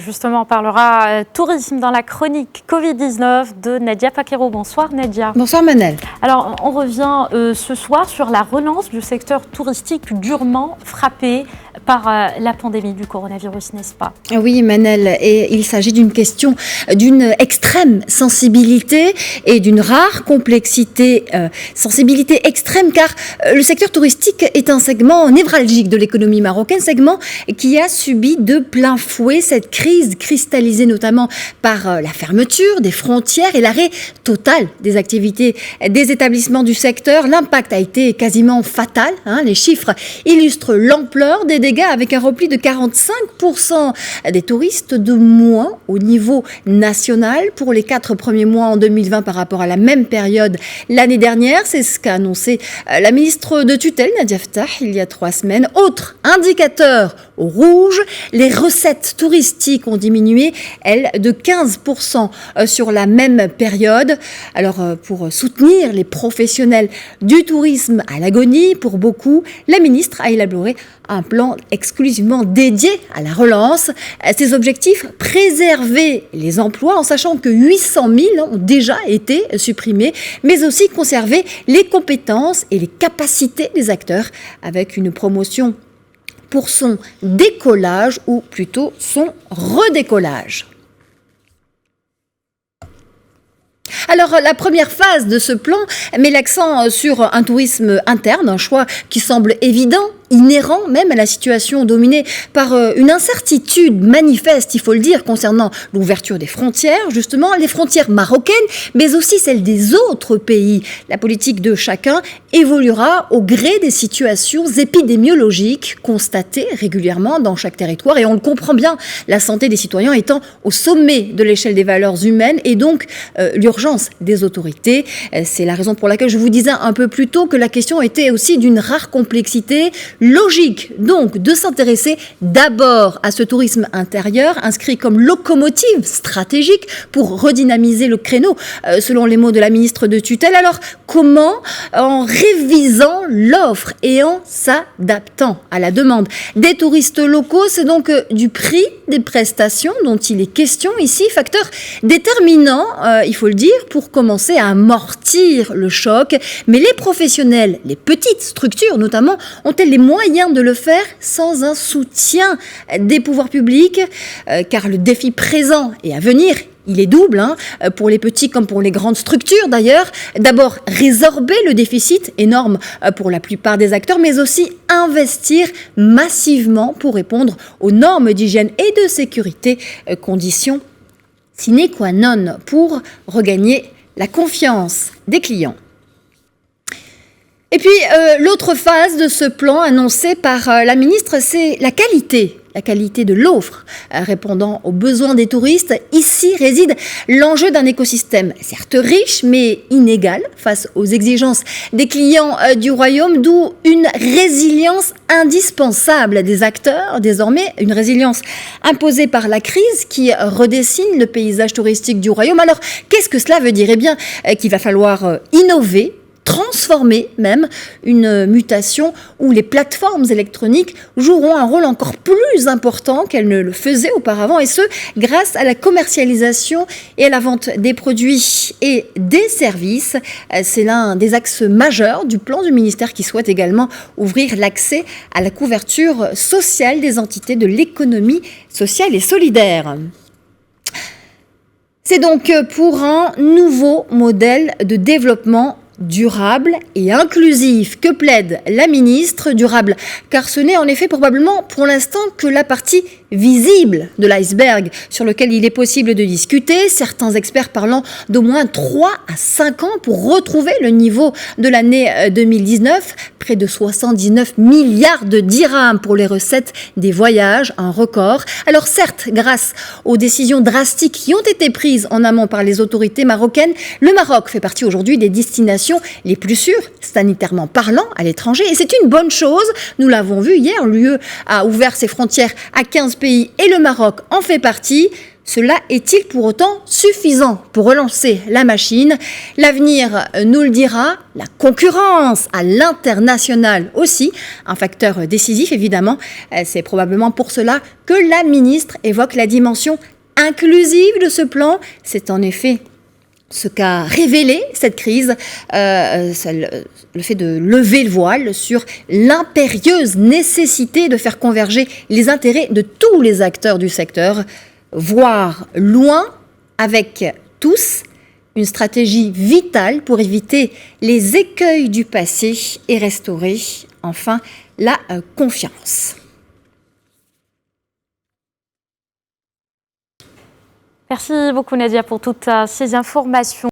justement, on parlera tourisme dans la chronique Covid-19 de Nadia Paquero. Bonsoir Nadia. Bonsoir Manel. Alors, on revient ce soir sur la relance du secteur touristique durement frappé par la pandémie du coronavirus, n'est-ce pas? Oui Manel, et il s'agit d'une question d'une extrême sensibilité et d'une rare complexité, sensibilité extrême, car le secteur touristique est un segment névralgique de l'économie marocaine, segment qui a subi de plein fouet cette crise cristallisée notamment par la fermeture des frontières et l'arrêt total des activités des établissements du secteur. L'impact a été quasiment fatal, les chiffres illustrent l'ampleur des dégâts avec un repli de 45% des touristes de moins au niveau national pour les 4 premiers mois en 2020 par rapport à la même période l'année dernière. C'est ce qu'a annoncé la ministre de tutelle Nadia Ftah il y a 3 semaines. Autre indicateur au rouge, les recettes touristiques ont diminué, elles, de 15% sur la même période. Alors, pour soutenir les professionnels du tourisme à l'agonie, pour beaucoup, la ministre a élaboré un plan exclusivement dédié à la relance. Ses objectifs, préserver les emplois en sachant que 800 000 ont déjà été supprimés, mais aussi conserver les compétences et les capacités des acteurs avec une promotion pour son décollage ou plutôt son redécollage. Alors, la première phase de ce plan met l'accent sur un tourisme interne, un choix qui semble évident, inhérent même à la situation dominée par une incertitude manifeste, il faut le dire, concernant l'ouverture des frontières, justement, les frontières marocaines, mais aussi celles des autres pays. La politique de chacun évoluera au gré des situations épidémiologiques constatées régulièrement dans chaque territoire, et on le comprend bien, la santé des citoyens étant au sommet de l'échelle des valeurs humaines, et donc l'urgence des autorités. C'est la raison pour laquelle je vous disais un peu plus tôt que la question était aussi d'une rare complexité. Logique donc de s'intéresser d'abord à ce tourisme intérieur, inscrit comme locomotive stratégique pour redynamiser le créneau, selon les mots de la ministre de tutelle. Alors comment? En révisant l'offre et en s'adaptant à la demande des touristes locaux. C'est donc du prix des prestations dont il est question ici, facteur déterminant, il faut le dire, pour commencer à amortir le choc. Mais les professionnels, les petites structures notamment, ont-elles les moyens de le faire sans un soutien des pouvoirs publics, car le défi présent et à venir, il est double, pour les petits comme pour les grandes structures d'ailleurs. D'abord, résorber le déficit énorme pour la plupart des acteurs, mais aussi investir massivement pour répondre aux normes d'hygiène et de sécurité, conditions sine qua non pour regagner la confiance des clients. Et puis, l'autre phase de ce plan annoncé par la ministre, c'est la qualité de l'offre répondant aux besoins des touristes. Ici réside l'enjeu d'un écosystème certes riche mais inégal face aux exigences des clients du royaume, d'où une résilience indispensable des acteurs, désormais une résilience imposée par la crise qui redessine le paysage touristique du royaume. Alors qu'est-ce que cela veut dire? Eh bien qu'il va falloir innover, transformer même, une mutation où les plateformes électroniques joueront un rôle encore plus important qu'elles ne le faisaient auparavant, et ce, grâce à la commercialisation et à la vente des produits et des services. C'est l'un des axes majeurs du plan du ministère qui souhaite également ouvrir l'accès à la couverture sociale des entités de l'économie sociale et solidaire. C'est donc pour un nouveau modèle de développement durable et inclusif que plaide la ministre. Durable, car ce n'est en effet probablement pour l'instant que la partie visible de l'iceberg sur lequel il est possible de discuter, certains experts parlant d'au moins 3 à 5 ans pour retrouver le niveau de l'année 2019, près de 79 milliards de dirhams pour les recettes des voyages, un record. Alors certes, grâce aux décisions drastiques qui ont été prises en amont par les autorités marocaines, le Maroc fait partie aujourd'hui des destinations les plus sûres, sanitairement parlant, à l'étranger, et c'est une bonne chose. Nous l'avons vu hier, l'UE a ouvert ses frontières à 15 pays et le Maroc en fait partie. Cela est-il pour autant suffisant pour relancer la machine? L'avenir nous le dira. La concurrence à l'international aussi, un facteur décisif évidemment. C'est probablement pour cela que la ministre évoque la dimension inclusive de ce plan. C'est en effet ce qu'a révélé cette crise, le fait de lever le voile sur l'impérieuse nécessité de faire converger les intérêts de tous les acteurs du secteur, voir loin avec tous, une stratégie vitale pour éviter les écueils du passé et restaurer enfin la confiance. Merci beaucoup Nadia pour toutes ces informations.